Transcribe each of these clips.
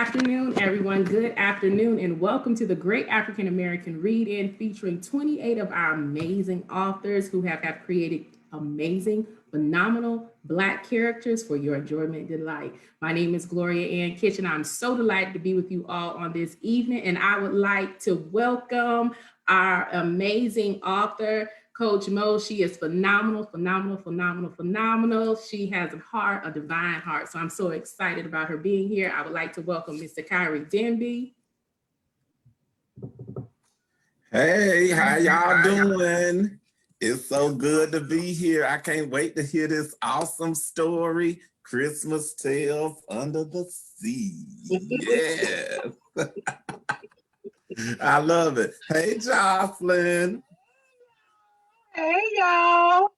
afternoon, everyone. Good afternoon, and welcome to the Great African American Read In, featuring 28 of our amazing authors who have created amazing, phenomenal Black characters for your enjoyment and delight. My name is Gloria Ann Kitchen. I'm so delighted to be with you all on this evening, and I would like to welcome our amazing author, Coach Mo. She is phenomenal, phenomenal, phenomenal, phenomenal. She has a heart, a divine heart. So I'm so excited about her being here. I would like to welcome Mr. Kyrie Denby. Hey, how y'all doing? It's so good to be here. I can't wait to hear this awesome story, Christmas Tales Under the Sea. Yes. I love it. Hey, Jocelyn. Hey, y'all.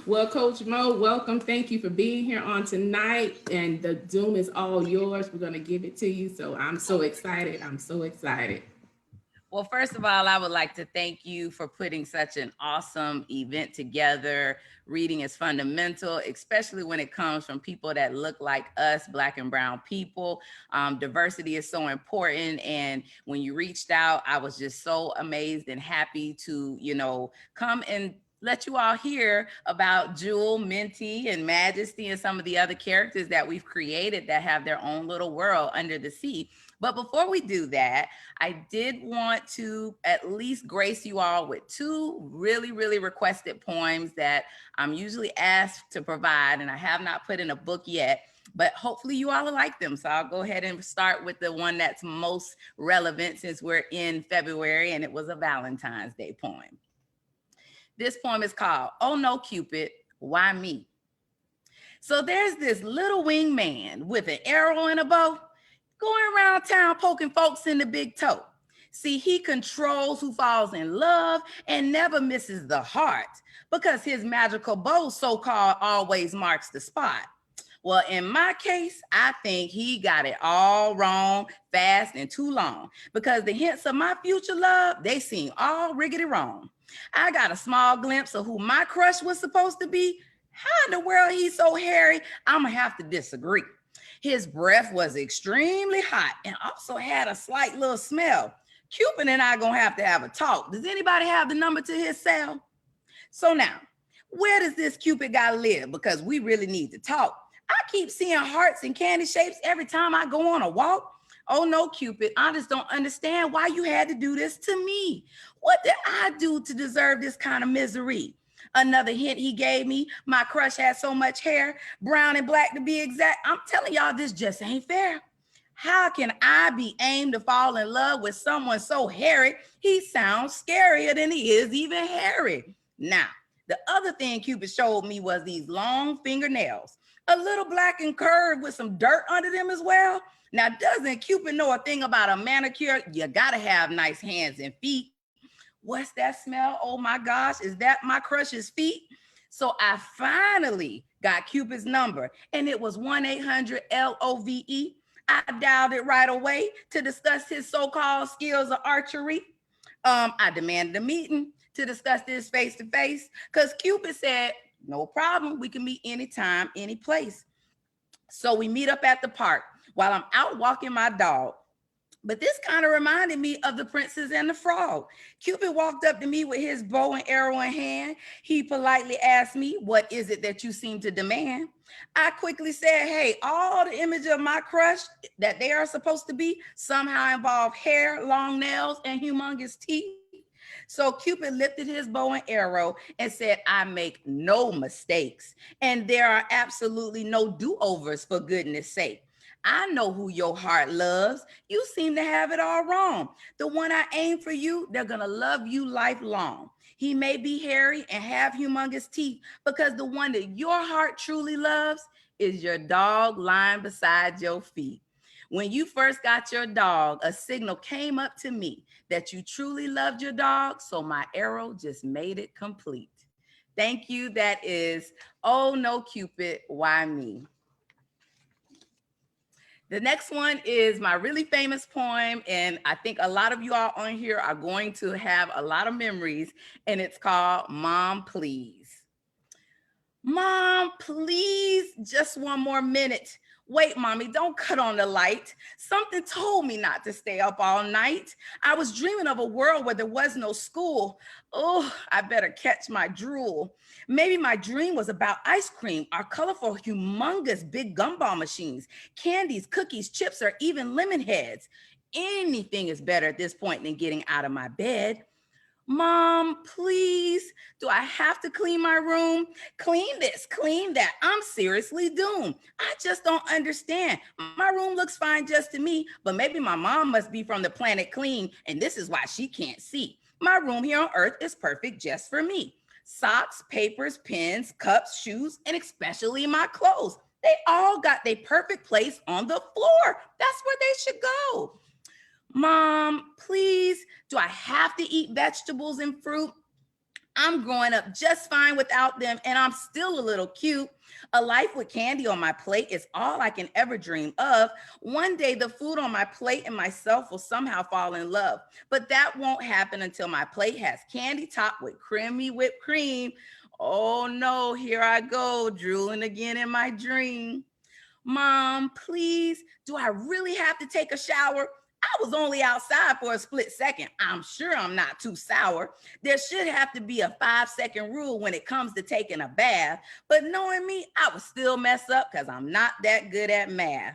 Well, Coach Mo, welcome. Thank you for being here on tonight. And the Zoom is all yours. We're going to give it to you. So I'm so excited. I'm so excited. Well, first of all, I would like to thank you for putting such an awesome event together. Reading is fundamental, especially when it comes from people that look like us, Black and brown people. Diversity is so important. And when you reached out, I was just so amazed and happy to, come and let you all hear about Jewel, Minty, and Majesty, and some of the other characters that we've created that have their own little world under the sea. But before we do that, I did want to at least grace you all with two really, really requested poems that I'm usually asked to provide, and I have not put in a book yet, but hopefully you all will like them. So I'll go ahead and start with the one that's most relevant since we're in February and it was a Valentine's Day poem. This poem is called, Oh No, Cupid, Why Me? So there's this little winged man with an arrow and a bow going around town poking folks in the big toe. See, he controls who falls in love and never misses the heart because his magical bow, so-called, always marks the spot. Well, in my case, I think he got it all wrong, fast, and too long because the hints of my future love, they seem all riggedy wrong. I got a small glimpse of who my crush was supposed to be. How in the world he's so hairy? I'm gonna have to disagree. His breath was extremely hot and also had a slight little smell. Cupid and I gonna have to have a talk. Does anybody have the number to his cell? So now, where does this Cupid guy live? Because we really need to talk. I keep seeing hearts and candy shapes every time I go on a walk. Oh no, Cupid, I just don't understand why you had to do this to me. What did I do to deserve this kind of misery? Another hint he gave me, my crush had so much hair, brown and black to be exact. I'm telling y'all, this just ain't fair. How can I be aimed to fall in love with someone so hairy? He sounds scarier than he is even hairy. Now, the other thing Cupid showed me was these long fingernails, a little black and curved with some dirt under them as well. Now, doesn't Cupid know a thing about a manicure? You gotta have nice hands and feet. What's that smell? Oh my gosh, is that my crush's feet? So I finally got Cupid's number and it was 1-800-LOVE. I dialed it right away to discuss his so-called skills of archery. I demanded a meeting to discuss this face-to-face because Cupid said, no problem, we can meet anytime, any place. So we meet up at the park while I'm out walking my dog. But this kind of reminded me of The Princess and the Frog. Cupid walked up to me with his bow and arrow in hand. He politely asked me, what is it that you seem to demand? I quickly said, hey, all the image of my crush that they are supposed to be somehow involve hair, long nails, and humongous teeth. So Cupid lifted his bow and arrow and said, I make no mistakes. And there are absolutely no do-overs, for goodness sake. I know who your heart loves. You seem to have it all wrong. The one I aim for you, they're gonna love you lifelong. He may be hairy and have humongous teeth because the one that your heart truly loves is your dog lying beside your feet. When you first got your dog, a signal came up to me that you truly loved your dog, so my arrow just made it complete. Thank you. That is Oh No, Cupid, Why Me? The next one is my really famous poem, and I think a lot of you all on here are going to have a lot of memories, and it's called Mom, Please. Mom, please, just one more minute. Wait, mommy, don't cut on the light. Something told me not to stay up all night. I was dreaming of a world where there was no school. Oh, I better catch my drool. Maybe my dream was about ice cream, our colorful, humongous big gumball machines, candies, cookies, chips, or even lemon heads. Anything is better at this point than getting out of my bed. Mom, please, do I have to clean my room? Clean this, clean that. I'm seriously doomed. I just don't understand. My room looks fine just to me, but maybe my mom must be from the planet Clean, and this is why she can't see. My room here on Earth is perfect just for me. Socks, papers, pens, cups, shoes, and especially my clothes. They all got their perfect place on the floor. That's where they should go. Mom, please, do I have to eat vegetables and fruit? I'm growing up just fine without them, and I'm still a little cute. A life with candy on my plate is all I can ever dream of. One day, the food on my plate and myself will somehow fall in love, but that won't happen until my plate has candy topped with creamy whipped cream. Oh no, here I go, drooling again in my dream. Mom, please, do I really have to take a shower? I was only outside for a split second. I'm sure I'm not too sour. There should have to be a 5-second rule when it comes to taking a bath, but knowing me, I would still mess up because I'm not that good at math.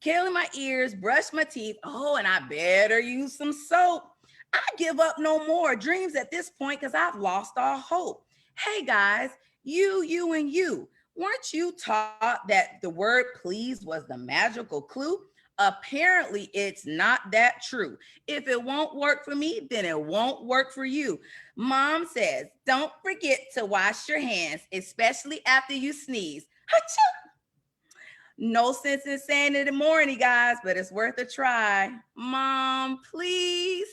Curl my ears, brush my teeth. Oh, and I better use some soap. I give up no more dreams at this point because I've lost all hope. Hey guys, you, and you. Weren't you taught that the word please was the magical clue? Apparently, it's not that true. If it won't work for me, then it won't work for you. Mom says, don't forget to wash your hands, especially after you sneeze. Achoo! No sense in saying it in the morning, guys, but it's worth a try. Mom, please.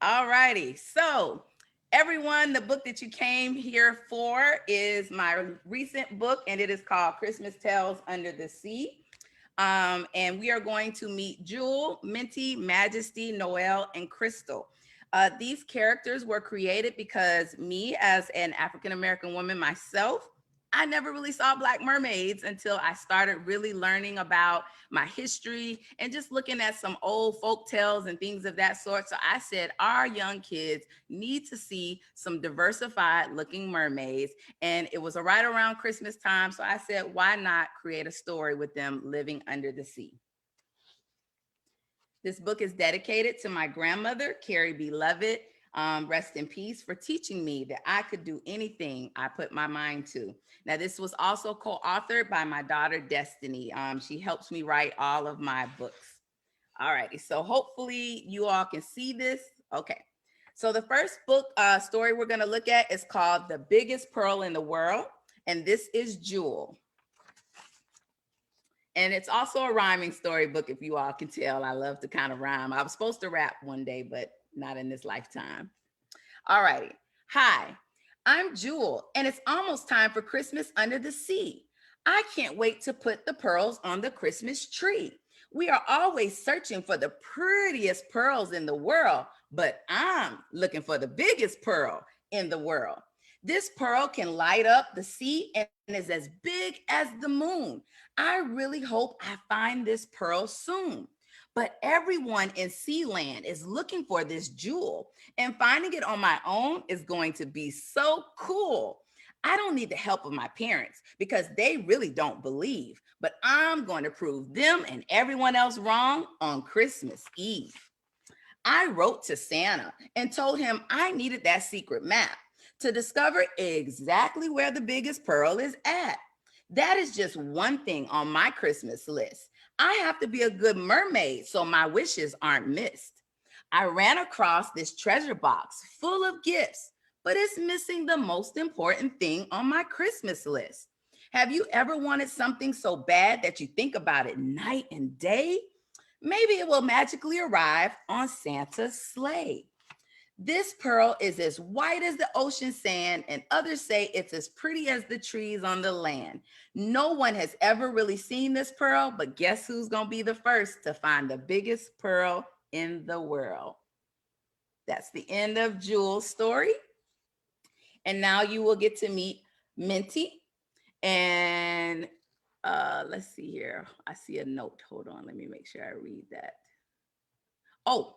All righty. So, everyone, the book that you came here for is my recent book, and it is called Christmas Tales Under the Sea. And we are going to meet Jewel, Minty, Majesty, Noel, and Crystal. These characters were created because me, as an African American woman myself, I never really saw Black mermaids until I started really learning about my history and just looking at some old folk tales and things of that sort. So I said, our young kids need to see some diversified looking mermaids. And it was right around Christmas time. So I said, why not create a story with them living under the sea? This book is dedicated to my grandmother, Carrie B. Lovett. Rest in peace, for teaching me that I could do anything I put my mind to. Now, this was also co-authored by my daughter, Destiny. She helps me write all of my books. All righty, so hopefully you all can see this. Okay, so the first book story we're gonna look at is called The Biggest Pearl in the World, and this is Jewel. And it's also a rhyming storybook, if you all can tell. I love to kind of rhyme. I was supposed to rap one day, but not in this lifetime. All righty. Hi, I'm Jewel, and it's almost time for Christmas under the sea. I can't wait to put the pearls on the Christmas tree. We are always searching for the prettiest pearls in the world, but I'm looking for the biggest pearl in the world. This pearl can light up the sea and is as big as the moon. I really hope I find this pearl soon. But everyone in Sealand is looking for this jewel, and finding it on my own is going to be so cool. I don't need the help of my parents because they really don't believe, but I'm going to prove them and everyone else wrong on Christmas Eve. I wrote to Santa and told him I needed that secret map to discover exactly where the biggest pearl is at. That is just one thing on my Christmas list. I have to be a good mermaid so my wishes aren't missed. I ran across this treasure box full of gifts, but it's missing the most important thing on my Christmas list. Have you ever wanted something so bad that you think about it night and day? Maybe it will magically arrive on Santa's sleigh. This pearl is as white as the ocean sand, and others say it's as pretty as the trees on the land. No one has ever really seen this pearl, but guess who's going to be the first to find the biggest pearl in the world? That's the end of Jewel's story. And now you will get to meet Minty. And let's see here. I see a note. Hold on. Let me make sure I read that. Oh,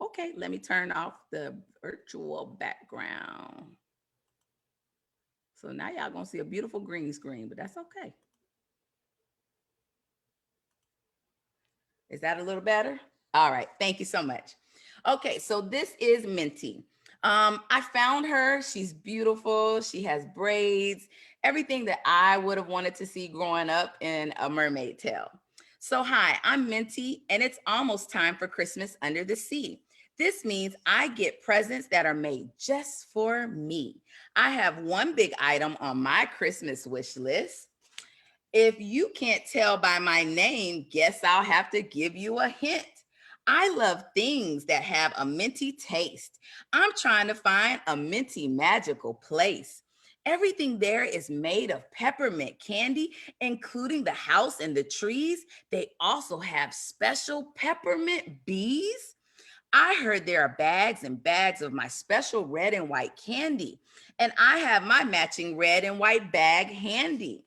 okay. Let me turn off the virtual background. So now y'all gonna see a beautiful green screen, but that's okay. Is that a little better? All right. Thank you so much. Okay, so this is Minty. I found her. She's beautiful. She has braids, everything that I would have wanted to see growing up in a mermaid tale. So, hi, I'm Minty, and it's almost time for Christmas under the sea. This means I get presents that are made just for me. I have one big item on my Christmas wish list. If you can't tell by my name, guess I'll have to give you a hint. I love things that have a minty taste. I'm trying to find a minty magical place. Everything there is made of peppermint candy, including the house and the trees. They also have special peppermint bees. I heard there are bags and bags of my special red and white candy, and I have my matching red and white bag handy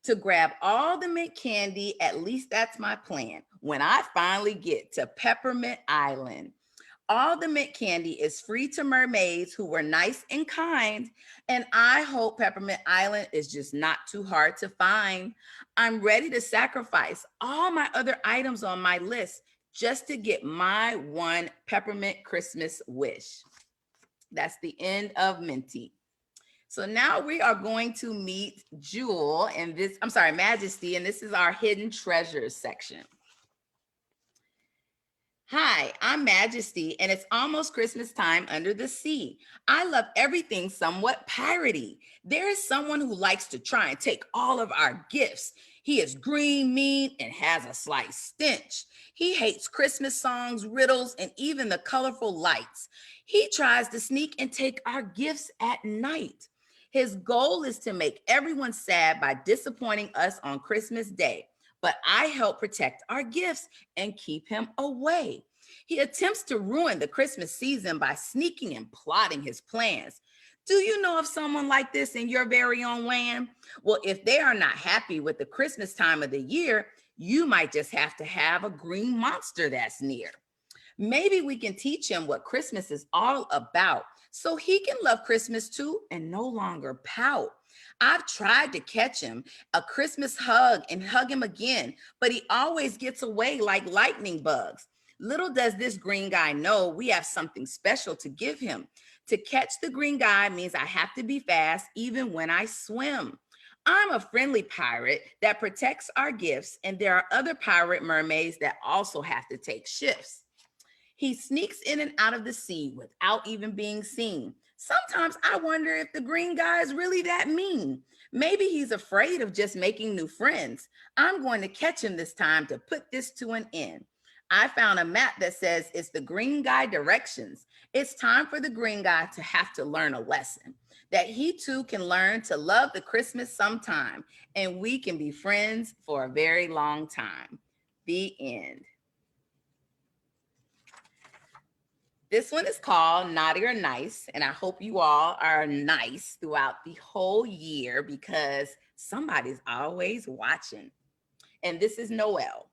to grab all the mint candy. At least that's my plan when I finally get to Peppermint Island. All the mint candy is free to mermaids who were nice and kind, and I hope Peppermint Island is just not too hard to find. I'm ready to sacrifice all my other items on my list just to get my one peppermint Christmas wish. That's the end of Minty. So now we are going to meet Jewel and Majesty, and this is our hidden treasures section. Hi, I'm Majesty, and it's almost Christmas time under the sea. I love everything somewhat piratey. There is someone who likes to try and take all of our gifts. He is green, mean, and has a slight stench. He hates Christmas songs, riddles, and even the colorful lights. He tries to sneak and take our gifts at night. His goal is to make everyone sad by disappointing us on Christmas Day. But I help protect our gifts and keep him away. He attempts to ruin the Christmas season by sneaking and plotting his plans. Do you know of someone like this in your very own land? Well, if they are not happy with the Christmas time of the year, you might just have to have a green monster that's near. Maybe we can teach him what Christmas is all about so he can love Christmas too and no longer pout. I've tried to catch him a Christmas hug and hug him again, but he always gets away like lightning bugs. Little does this green guy know we have something special to give him. To catch the green guy means I have to be fast even when I swim. I'm a friendly pirate that protects our gifts, and there are other pirate mermaids that also have to take shifts. He sneaks in and out of the sea without even being seen. Sometimes I wonder if the green guy is really that mean. Maybe he's afraid of just making new friends. I'm going to catch him this time to put this to an end. I found a map that says it's the green guy directions. It's time for the green guy to have to learn a lesson, that he too can learn to love the Christmas sometime, and we can be friends for a very long time. The end. This one is called Naughty or Nice, and I hope you all are nice throughout the whole year because somebody's always watching. And this is Noelle.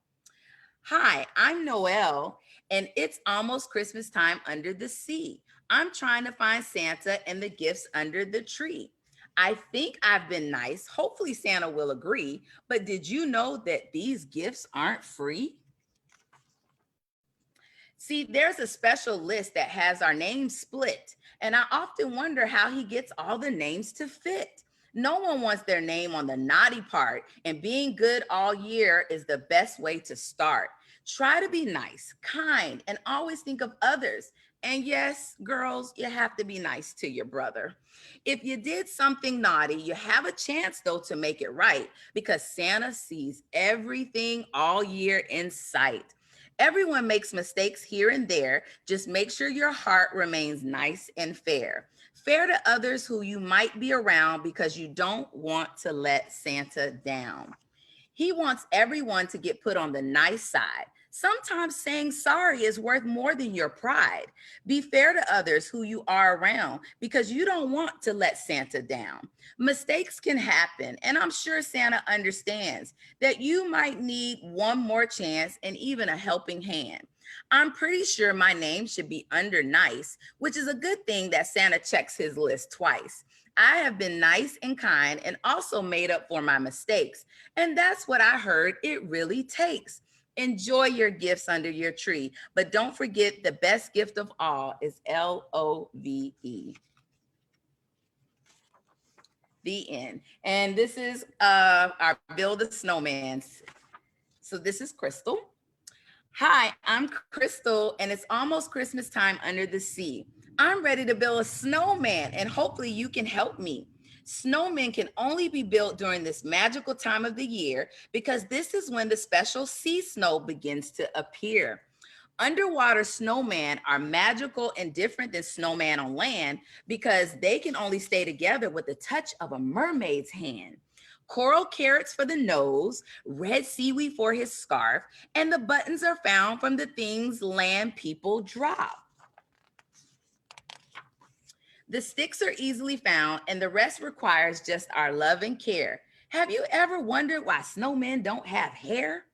Hi, I'm Noelle, and it's almost Christmas time under the sea. I'm trying to find Santa and the gifts under the tree. I think I've been nice. Hopefully Santa will agree, but did you know that these gifts aren't free? See, there's a special list that has our names split, and I often wonder how he gets all the names to fit. No one wants their name on the naughty part, and being good all year is the best way to start. Try to be nice, kind, and always think of others. And yes, girls, you have to be nice to your brother. If you did something naughty, you have a chance, though, to make it right because Santa sees everything all year in sight. Everyone makes mistakes here and there. Just make sure your heart remains nice and fair. Fair to others who you might be around because you don't want to let Santa down. He wants everyone to get put on the nice side. Sometimes saying sorry is worth more than your pride. Be fair to others who you are around because you don't want to let Santa down. Mistakes can happen, and I'm sure Santa understands that you might need one more chance and even a helping hand. I'm pretty sure my name should be under nice, which is a good thing that Santa checks his list twice. I have been nice and kind and also made up for my mistakes. And that's what I heard it really takes. Enjoy your gifts under your tree, but don't forget the best gift of all is LOVE. The end. And this is our Build a Snowman's. So this is Crystal. Hi, I'm Crystal, and it's almost Christmas time under the sea. I'm ready to build a snowman, and hopefully you can help me. Snowmen can only be built during this magical time of the year because this is when the special sea snow begins to appear. Underwater snowmen are magical and different than snowman on land because they can only stay together with the touch of a mermaid's hand. Coral carrots for the nose, red seaweed for his scarf, and the buttons are found from the things land people drop. The sticks are easily found, and the rest requires just our love and care. Have you ever wondered why snowmen don't have hair?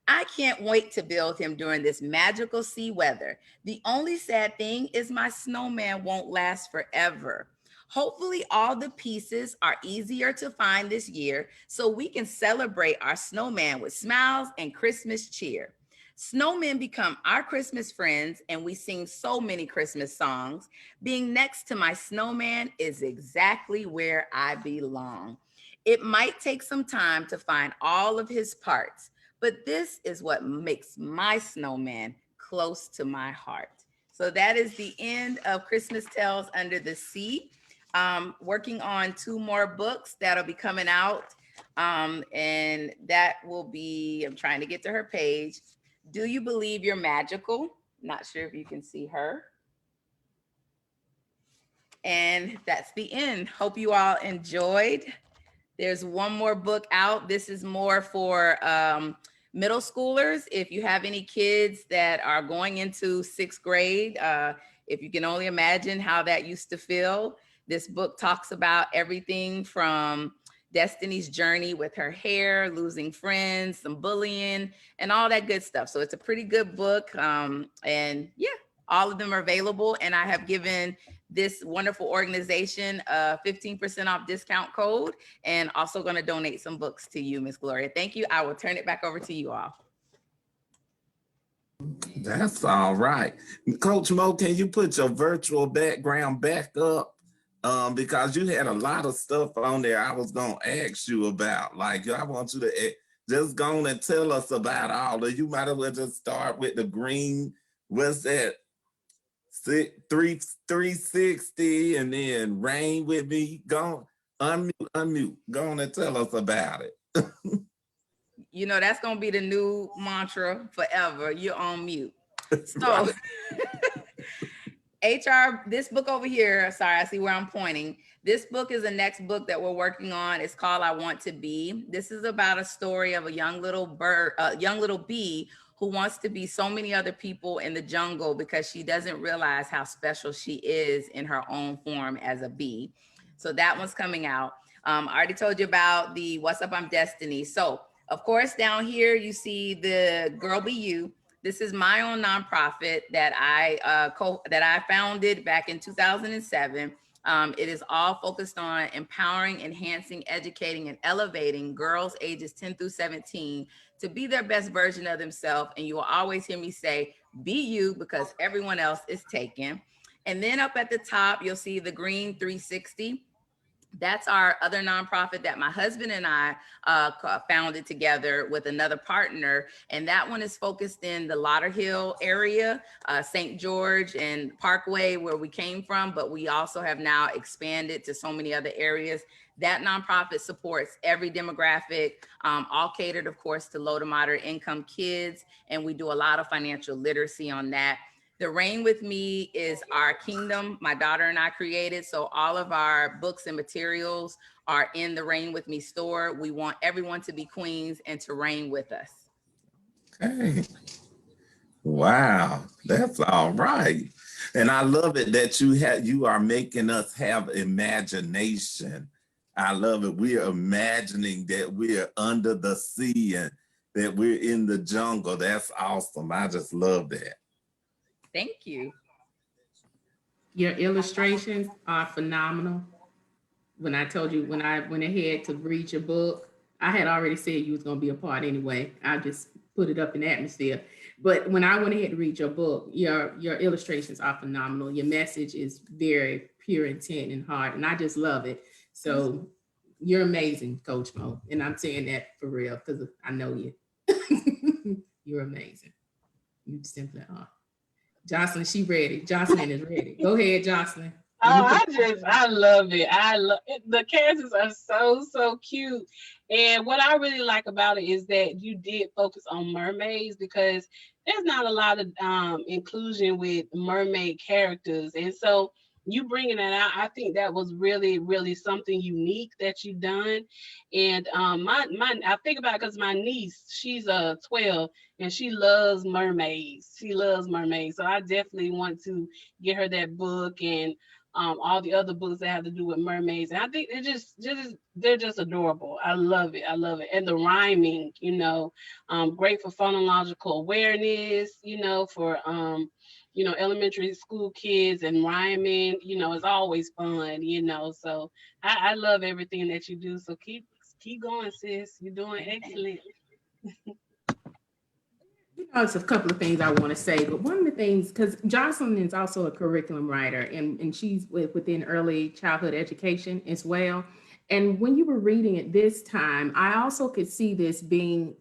I can't wait to build him during this magical sea weather. The only sad thing is my snowman won't last forever. Hopefully, all the pieces are easier to find this year so we can celebrate our snowman with smiles and Christmas cheer. Snowmen become our Christmas friends, and we sing so many Christmas songs. Being next to my snowman is exactly where I belong. It might take some time to find all of his parts, but this is what makes my snowman close to my heart. So that is the end of Christmas Tales Under the Sea. Working on 2 more books that'll be coming out. And that will be, I'm trying to get to her page. Do You Believe You're Magical? Not sure if you can see her. And that's the end. Hope you all enjoyed. There's one more book out. This is more for middle schoolers. If you have any kids that are going into 6th grade, if you can only imagine how that used to feel, this book talks about everything from Destiny's journey with her hair, losing friends, some bullying, and all that good stuff. So it's a pretty good book. And yeah, all of them are available. And I have given this wonderful organization a 15% off discount code, and also going to donate some books to you, Miss Gloria. Thank you. I will turn it back over to you all. That's all right. Coach Mo, can you put your virtual background back up? Because you had a lot of stuff on there I was going to ask you about. Like, I want you to just go on and tell us about all of. You might as well just start with the green. What's that? 360, and then Rain with Me. Go unmute. Go on and tell us about it. You know, that's going to be the new mantra forever. You're on mute. So HR, this book over here, sorry, I see where I'm pointing. This book is the next book that we're working on. It's called I Want to Be. This is about a story of a young little bee who wants to be so many other people in the jungle because she doesn't realize how special she is in her own form as a bee. So that one's coming out. I already told you about the What's Up, I'm Destiny. So of course, down here, you see the Girl Be You. This is my own nonprofit that I founded back in 2007. It is all focused on empowering, enhancing, educating, and elevating girls ages 10 through 17 to be their best version of themselves. And you will always hear me say, be you, because everyone else is taken. And then up at the top, you'll see the green 360. That's our other nonprofit that my husband and I founded together with another partner. And that one is focused in the Lauderhill area, St. George and Parkway, where we came from. But we also have now expanded to so many other areas. That nonprofit supports every demographic, all catered, of course, to low to moderate income kids. And we do a lot of financial literacy on that. The Reign with Me is our kingdom my daughter and I created. So all of our books and materials are in the Reign with Me store. We want everyone to be queens and to reign with us. Hey, wow, that's all right. And I love it that you are making us have imagination. I love it. We are imagining that we're under the sea and that we're in the jungle. That's awesome. I just love that. Thank you. Your illustrations are phenomenal. When I told you, when I went ahead to read your book, I had already said you was going to be a part anyway. I just put it up in the atmosphere. But when I went ahead to read your book, your illustrations are phenomenal. Your message is very pure intent and heart, and I just love it. So you're amazing, Coach Mo, and I'm saying that for real because I know you. You're amazing. You simply are. Jocelyn, she ready. Jocelyn is ready. Go ahead, Jocelyn. Oh, I love it. I love it. The characters are so cute. And what I really like about it is that you did focus on mermaids because there's not a lot of inclusion with mermaid characters. And so you bringing that out, I think that was really something unique that you done. And my I think about it because my niece, she's 12 and she loves mermaids. She loves mermaids. So I definitely want to get her that book and all the other books that have to do with mermaids. And I think they're just adorable. I love it. I love it. And the rhyming, great for phonological awareness, for elementary school kids and rhyming, it's always fun, So I love everything that you do. So keep going, sis. You're doing excellent. It's a couple of things I want to say, but one of the things, because Jocelyn is also a curriculum writer, and she's within early childhood education as well. And when you were reading it this time, I also could see this being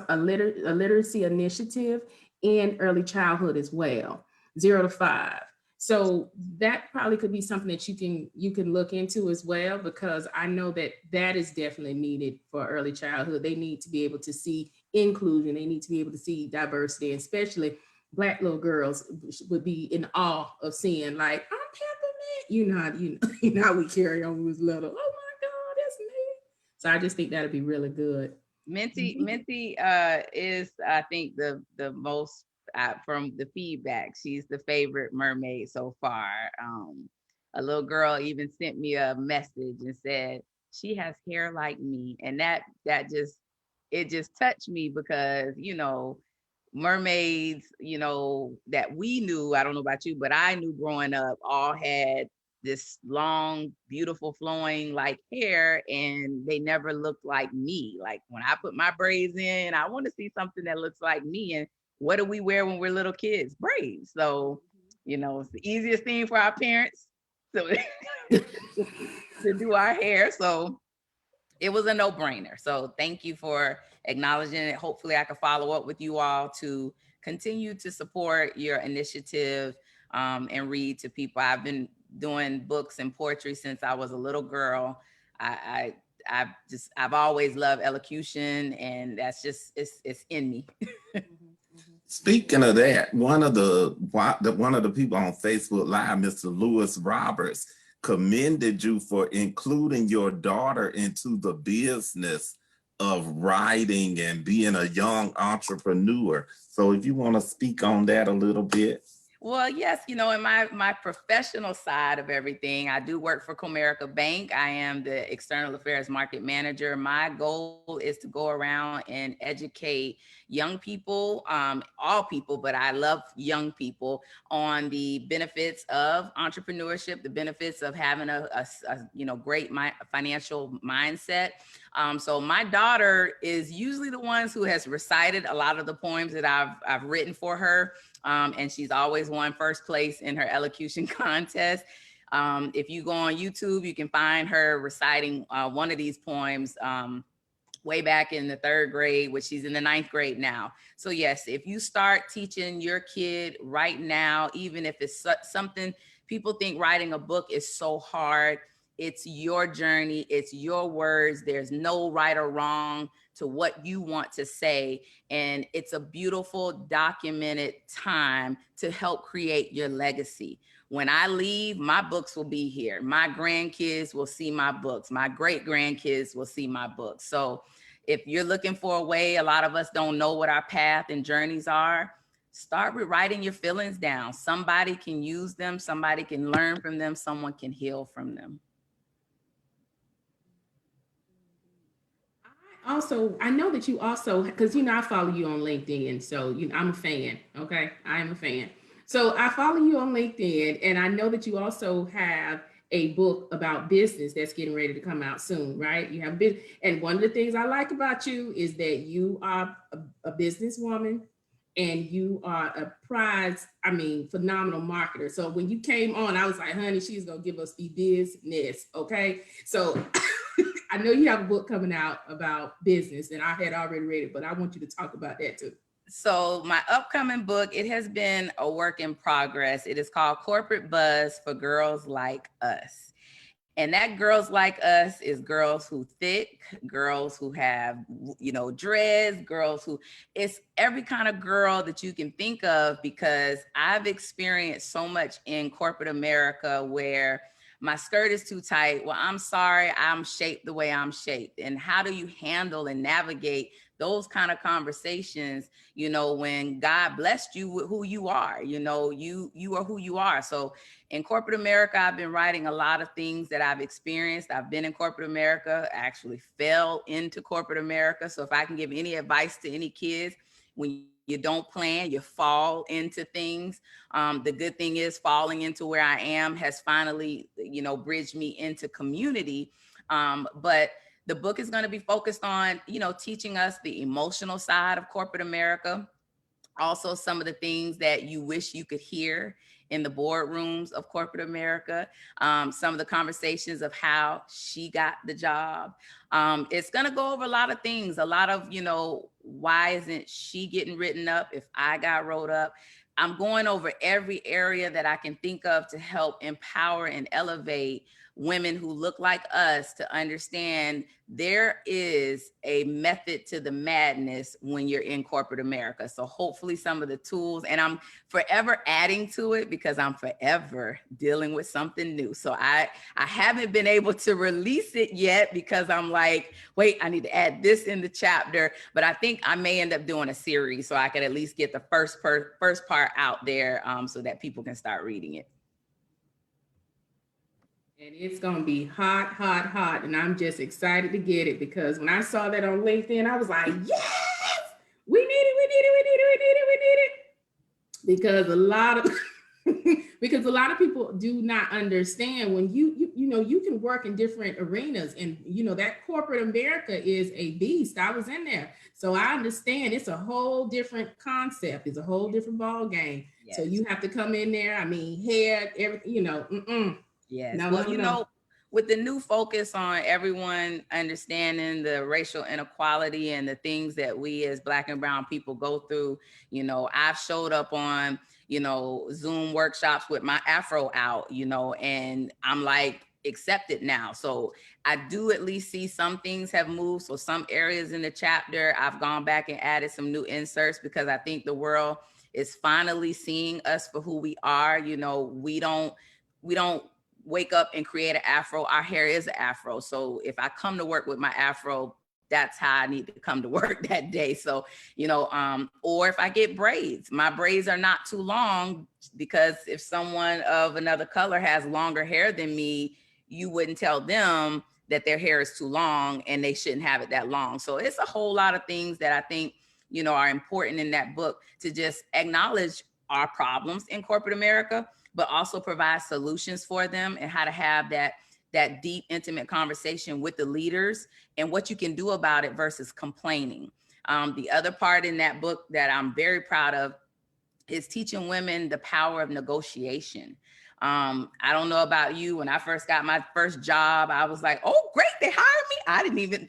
a literacy initiative in early childhood as well, 0 to 5. So that probably could be something that you can look into as well, because I know that is definitely needed for early childhood. They need to be able to see inclusion. They need to be able to see diversity, and especially Black little girls would be in awe of seeing, like, I'm Peppermint. You know how we carry on when we was little. Oh my God, that's me. So I just think that'd be really good. Minty is, I think, the most from the feedback. She's the favorite mermaid so far. A little girl even sent me a message and said she has hair like me, and that just touched me because mermaids that we knew. I don't know about you, but I knew growing up all had this long, beautiful, flowing like hair, and they never looked like me. Like when I put my braids in, I want to see something that looks like me. And what do we wear when we're little kids? Braids. So, it's the easiest thing for our parents to, to do our hair. So it was a no-brainer. So thank you for acknowledging it. Hopefully I can follow up with you all to continue to support your initiative and read to people. I've been doing books and poetry since I was a little girl. I've always loved elocution, and that's just it's in me. Speaking of that, one of the people on Facebook Live, Mr. Lewis Roberts, commended you for including your daughter into the business of writing and being a young entrepreneur. So if you want to speak on that a little bit. Well, yes, in my professional side of everything, I do work for Comerica Bank. I am the external affairs market manager. My goal is to go around and educate young people, all people, but I love young people, on the benefits of entrepreneurship, the benefits of having a great financial mindset. So my daughter is usually the one who has recited a lot of the poems that I've written for her. And she's always won first place in her elocution contest. If you go on YouTube, you can find her reciting one of these poems way back in the 3rd grade, which she's in the 9th grade now. So yes, if you start teaching your kid right now, even if it's something, people think writing a book is so hard. It's your journey. It's your words. There's no right or wrong. to what you want to say. And it's a beautiful documented time to help create your legacy. When I leave, my books will be here. My grandkids will see my books. My great grandkids will see my books. So if you're looking for a way, a lot of us don't know what our path and journeys are, start with writing your feelings down. Somebody can use them. Somebody can learn from them. Someone can heal from them. I know that you also, because I follow you on LinkedIn, so I'm a fan. Okay, I am a fan. So I follow you on LinkedIn, and I know that you also have a book about business that's getting ready to come out soon, right? You have business, and one of the things I like about you is that you are a businesswoman, and you are a phenomenal marketer. So when you came on, I was like, honey, she's gonna give us the business, okay? So I know you have a book coming out about business, and I had already read it, but I want you to talk about that too. So my upcoming book, it has been a work in progress. It is called Corporate Buzz for Girls Like Us. And that girls like us is girls who thick, girls who have, dreads, girls who, it's every kind of girl that you can think of, because I've experienced so much in corporate America where my skirt is too tight. Well, I'm sorry, I'm shaped the way I'm shaped. And how do you handle and navigate those kind of conversations, when God blessed you with who you are, you are who you are. So in corporate America, I've been writing a lot of things that I've experienced. I've been in corporate America, actually fell into corporate America. So if I can give any advice to any kids, when you don't plan, you fall into things. The good thing is falling into where I am has finally, bridged me into community. But the book is going to be focused on, teaching us the emotional side of corporate America. Also, some of the things that you wish you could hear in the boardrooms of corporate America, some of the conversations of how she got the job. It's going to go over a lot of things, a lot of, why isn't she getting written up if I got wrote up? I'm going over every area that I can think of to help empower and elevate women who look like us to understand there is a method to the madness when you're in corporate America. So hopefully some of the tools, and I'm forever adding to it because I'm forever dealing with something new. So I haven't been able to release it yet because I'm like, wait, I need to add this in the chapter, but I think I may end up doing a series so I could at least get the first part out there so that people can start reading it. And it's going to be hot, hot, hot. And I'm just excited to get it because when I saw that on LinkedIn, I was like, yes, we need it. Because a lot of people do not understand when you can work in different arenas, and that corporate America is a beast. I was in there, so I understand it's a whole different concept. It's a whole different ball game. Yes. So you have to come in there. Hair, everything. Yes. No. With the new focus on everyone understanding the racial inequality and the things that we as Black and brown people go through, I've showed up on, Zoom workshops with my afro out, and I'm like, accept it now. So I do at least see some things have moved. So some areas in the chapter, I've gone back and added some new inserts because I think the world is finally seeing us for who we are. We don't wake up and create an afro. Our hair is an afro. So if I come to work with my afro, that's how I need to come to work that day. So, or if I get braids, my braids are not too long, because if someone of another color has longer hair than me, you wouldn't tell them that their hair is too long and they shouldn't have it that long. So it's a whole lot of things that I think, are important in that book to just acknowledge our problems in corporate America, but also provide solutions for them and how to have that deep, intimate conversation with the leaders and what you can do about it versus complaining. The other part in that book that I'm very proud of is teaching women the power of negotiation. I don't know about you. When I first got my first job, I was like, oh, great, they hired me. I didn't even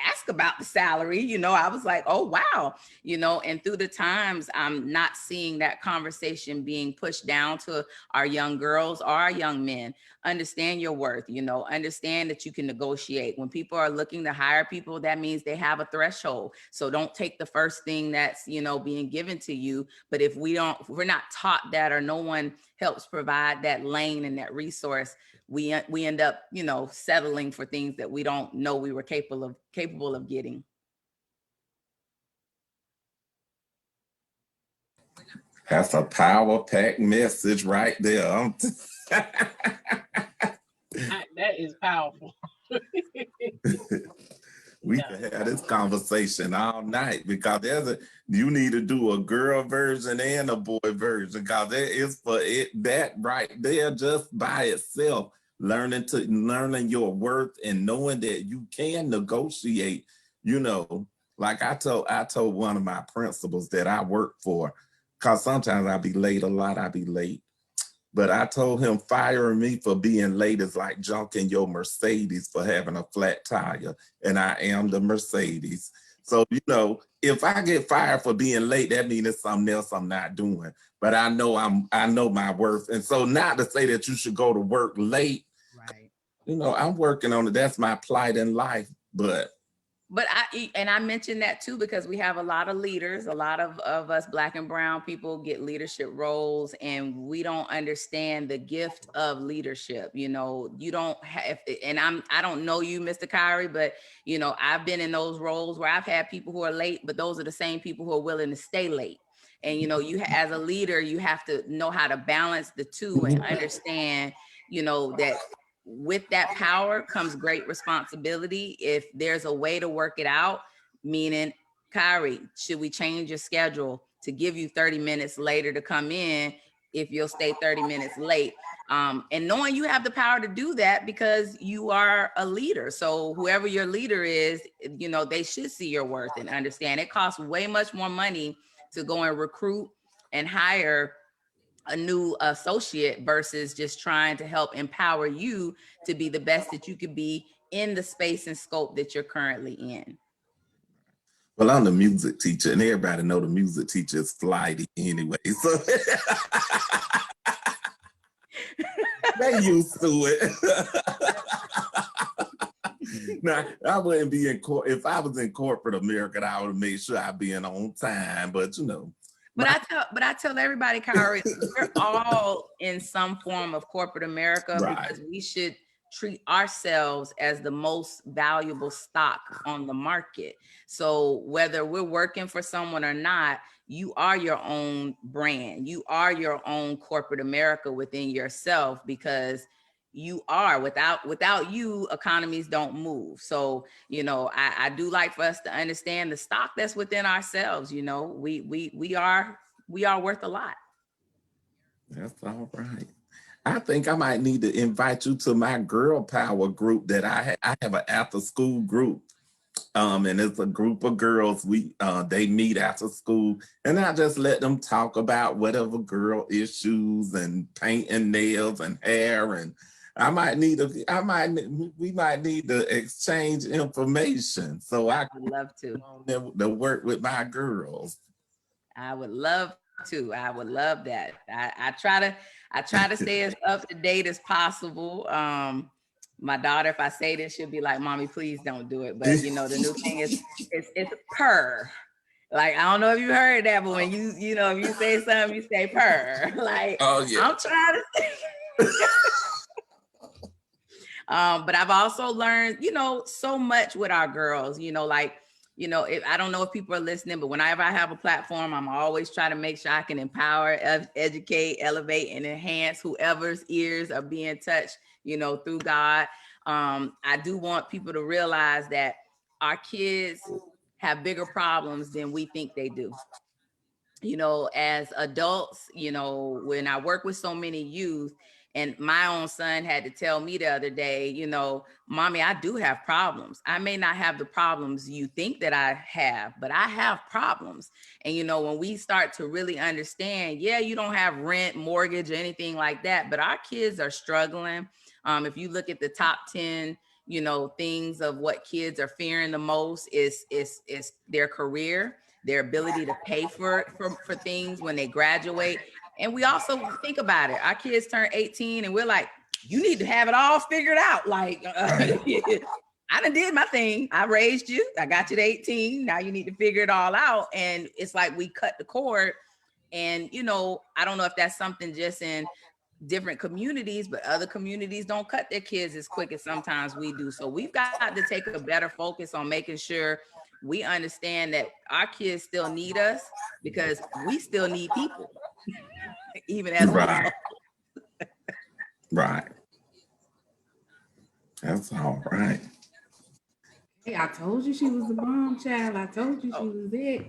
ask ask about the salary. You know, I was like, oh, wow. You know, and through the times, I'm not seeing that conversation being pushed down to our young girls or our young men. Understand your worth, you know, understand that you can negotiate. When people are looking to hire people, that means they have a threshold. So don't take the first thing that's, you know, being given to you. But if we're not taught that, or no one helps provide that lane and that resource, we end up, you know, settling for things that we don't know we were capable of getting. That's a power-packed message right there. That is powerful. We Yeah. can have this conversation all night, because you need to do a girl version and a boy version, because there is for it that right there just by itself, learning your worth and knowing that you can negotiate. You know, like I told one of my principals that I work for, because sometimes I be late, a lot I be late. But I told him firing me for being late is like junking your Mercedes for having a flat tire. And I am the Mercedes. So, you know, if I get fired for being late, that means it's something else I'm not doing. But I know my worth. And so, not to say that you should go to work late. Right. You know, I'm working on it. That's my plight in life. But I mentioned that too, because we have a lot of leaders, a lot of us Black and brown people get leadership roles, and we don't understand the gift of leadership. You know, you don't have, and I don't know you, Mr. Kyrie, but you know, I've been in those roles where I've had people who are late, but those are the same people who are willing to stay late. And you know, as a leader, you have to know how to balance the two and understand, you know, that with that power comes great responsibility. If there's a way to work it out, meaning, Kyrie, should we change your schedule to give you 30 minutes later to come in if you'll stay 30 minutes late? And knowing you have the power to do that because you are a leader. So whoever your leader is, you know, they should see your worth and understand it costs way much more money to go and recruit and hire a new associate versus just trying to help empower you to be the best that you could be in the space and scope that you're currently in. well, I'm the music teacher, and everybody know the music teacher is flighty anyway. So they used to it. Now, I wouldn't be if I was in corporate America, I would have made sure I'd be in on time. But you know. But I tell everybody, Kyrie, we're all in some form of corporate America, Right. because we should treat ourselves as the most valuable stock on the market. So whether we're working for someone or not, you are your own brand. You are your own corporate America within yourself, because you are without you, economies don't move. So, you know, I do like for us to understand the stock that's within ourselves. You know, we are worth a lot. That's all right. I think I might need to invite you to my girl power group that I have an after school group. And it's a group of girls. They meet after school, and I just let them talk about whatever girl issues and painting nails and hair. And we might need to exchange information. So I would love to work with my girls. I would love to. I would love that. I try to stay as up to date as possible. My daughter, if I say this, she'll be like, "Mommy, please don't do it." But you know, the new thing is it's per. Like, I don't know if you heard that, but when you know, if you say something, you say per. Like, oh yeah, I'm trying to say. But I've also learned, you know, so much with our girls, you know, like, you know, I don't know if people are listening, but whenever I have a platform, I'm always trying to make sure I can empower, educate, elevate, and enhance whoever's ears are being touched, you know, through God. I do want people to realize that our kids have bigger problems than we think they do. You know, as adults, you know, when I work with so many youth, and my own son had to tell me the other day, you know, Mommy, I do have problems. I may not have the problems you think that I have, but I have problems. And, you know, when we start to really understand, yeah, you don't have rent, mortgage, or anything like that, but our kids are struggling. If you look at the top 10, things of what kids are fearing the most is their career, their ability to pay for things when they graduate. And we also think about it. Our kids turn 18 and we're like, you need to have it all figured out. Like, I done did my thing. I raised you. I got you to 18. Now you need to figure it all out. And it's like we cut the cord. And, I don't know if that's something just in different communities, but other communities don't cut their kids as quick as sometimes we do. So we've got to take a better focus on making sure we understand that our kids still need us because we still need people, even as right. Right. That's all right. Hey, I told you she was the bomb child. I told you she was it.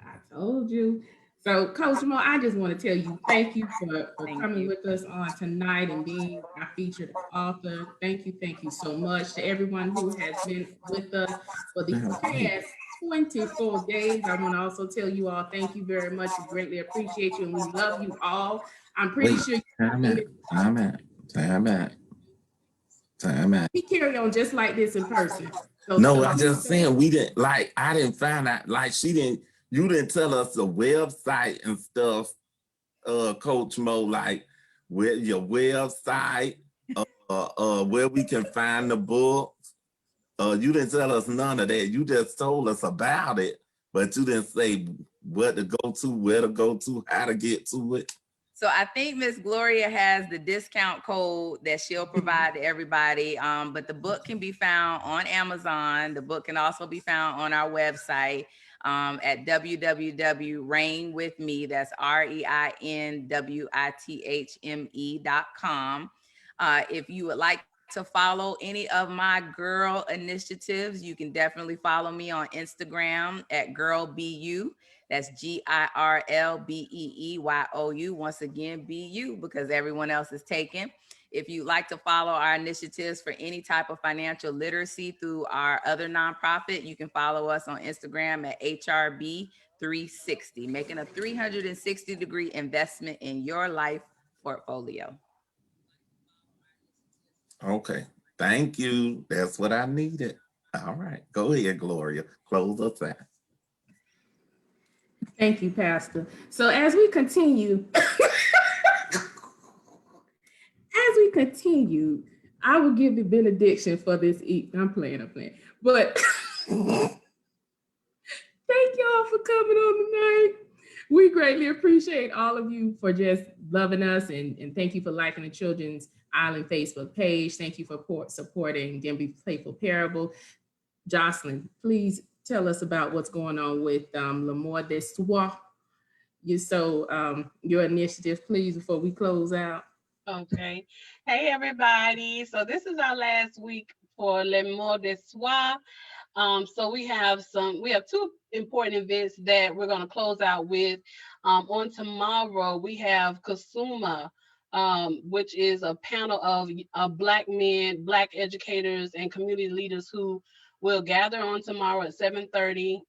I told you. So, Coach Mo, I just want to tell you, thank you for coming with us on tonight and being our featured author. Thank you so much to everyone who has been with us for the past 24 days. I want to also tell you all, thank you very much. We greatly appreciate you and we love you all. I'm pretty sure Time out. we carry on just like this in person. So, no, I'm just saying I didn't find out, you didn't tell us the website and stuff, Coach Mo, like where your website, where we can find the books. You didn't tell us none of that. You just told us about it, but you didn't say what to go to, where to go to, how to get to it. So I think Miss Gloria has the discount code that she'll provide to everybody. But the book can be found on Amazon. The book can also be found on our website at www.reinwithme, that's REINWITHME.com. If you would like to follow any of my girl initiatives, you can definitely follow me on Instagram at girlbeu. That's GIRLBEEYOU. Once again, BU, because everyone else is taken. If you'd like to follow our initiatives for any type of financial literacy through our other nonprofit, you can follow us on Instagram at HRB360, making a 360-degree investment in your life portfolio. Okay, thank you. That's what I needed. All right, go ahead, Gloria. Close us out. Thank you, Pastor. So as we continue, I will give the benediction for this evening. I'm playing. But thank y'all for coming on tonight. We greatly appreciate all of you for just loving us, and thank you for liking the Children's Island Facebook page. Thank you for supporting Denby Playful Parable. Jocelyn, please tell us about what's going on with L'Amour de Soi. Your initiative, please, before we close out. Okay. Hey, everybody. So this is our last week for L'Amour de Soi. So we have two important events that we're going to close out with. On tomorrow, we have Kasuma, which is a panel of Black men, Black educators, and community leaders who will gather on tomorrow at 7:30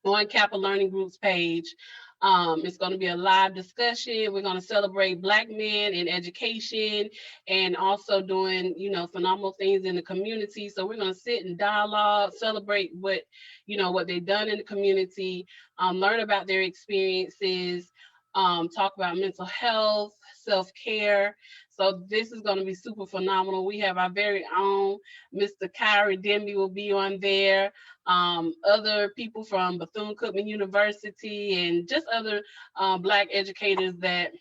on Kappa Learning Group's page. It's going to be a live discussion. We're going to celebrate Black men in education and also doing, phenomenal things in the community. So we're going to sit and dialogue, celebrate what they've done in the community, learn about their experiences, talk about mental health, self-care. So this is going to be super phenomenal. We have our very own Mr. Kyrie Denby will be on there. Other people from Bethune-Cookman University and just other Black educators that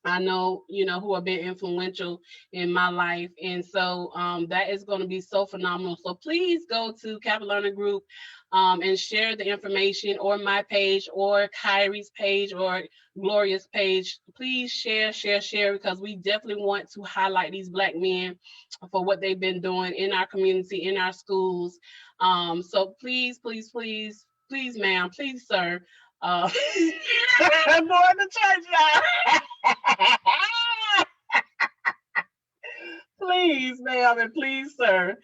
I know, who have been influential in my life. And so that is going to be so phenomenal. So please go to Kappa Learning Group and share the information, or my page or Kyrie's page or Gloria's page. Please share, because we definitely want to highlight these Black men for what they've been doing in our community, in our schools. So please, ma'am, please, sir. I'm going to church, y'all. Please, ma'am, and please, sir,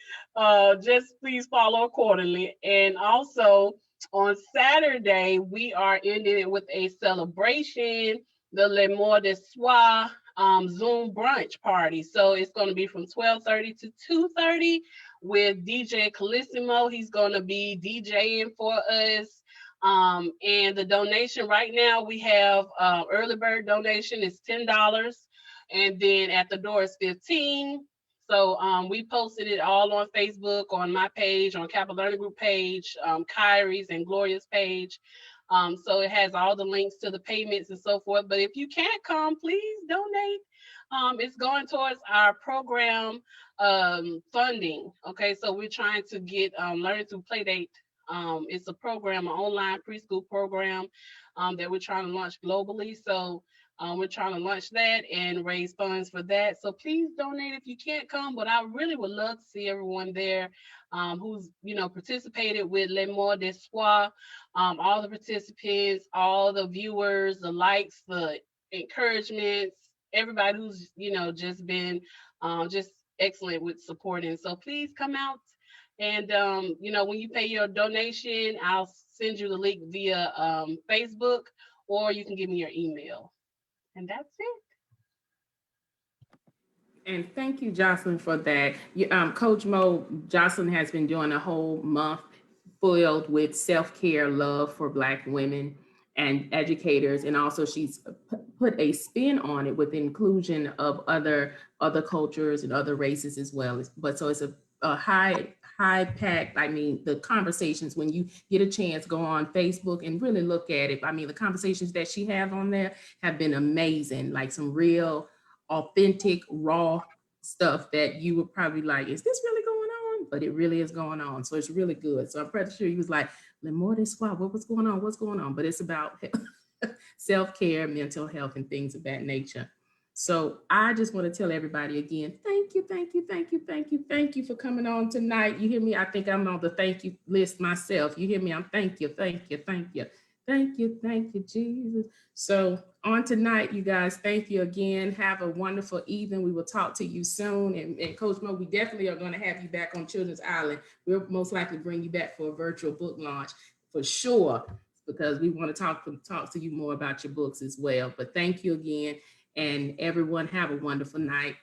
just please follow accordingly. And also on Saturday, we are ending it with a celebration, the L'Amour de Soi Zoom brunch party. So it's going to be from 12:30 to 2:30 with DJ Calissimo. He's going to be DJing for us. And the donation right now, we have early bird donation is $10, and then at the door is 15. So we posted it all on Facebook, on my page, on Capital Learning Group page, Kyrie's and Gloria's page. So it has all the links to the payments and so forth. But if you can't come, please donate. It's going towards our program funding. Okay, so we're trying to get Learning Through Playdate. It's a program, an online preschool program that we're trying to launch globally. So we're trying to launch that and raise funds for that. So please donate if you can't come. But I really would love to see everyone there who's participated with Les Mots d'Espoir, all the participants, all the viewers, the likes, the encouragements, everybody who's just been just excellent with supporting. So please come out. And when you pay your donation, I'll send you the link via Facebook, or you can give me your email. And that's it. And thank you, Jocelyn, for that. Coach Mo, Jocelyn has been doing a whole month filled with self-care, love for Black women and educators. And also she's put a spin on it with inclusion of other cultures and other races as well. But so it's a high pack. I mean, the conversations, when you get a chance, go on Facebook and really look at it. I mean, the conversations that she have on there have been amazing, like some real authentic, raw stuff that you would probably like, is this really going on? But it really is going on. So it's really good. So I'm pretty sure he was like, Le more de soi, what's going on? What's going on? But it's about self-care, mental health, and things of that nature. So I just want to tell everybody again, thank you, thank you, thank you, thank you, thank you for coming on tonight. You hear me? I think I'm on the thank you list myself. You hear me? I'm thank you, thank you, thank you. Thank you, Jesus. So on tonight, you guys, thank you again. Have a wonderful evening. We will talk to you soon. And Coach Mo, we definitely are going to have you back on Children's Island. We'll most likely bring you back for a virtual book launch for sure, because we want to talk to you more about your books as well. But thank you again. And everyone have a wonderful night.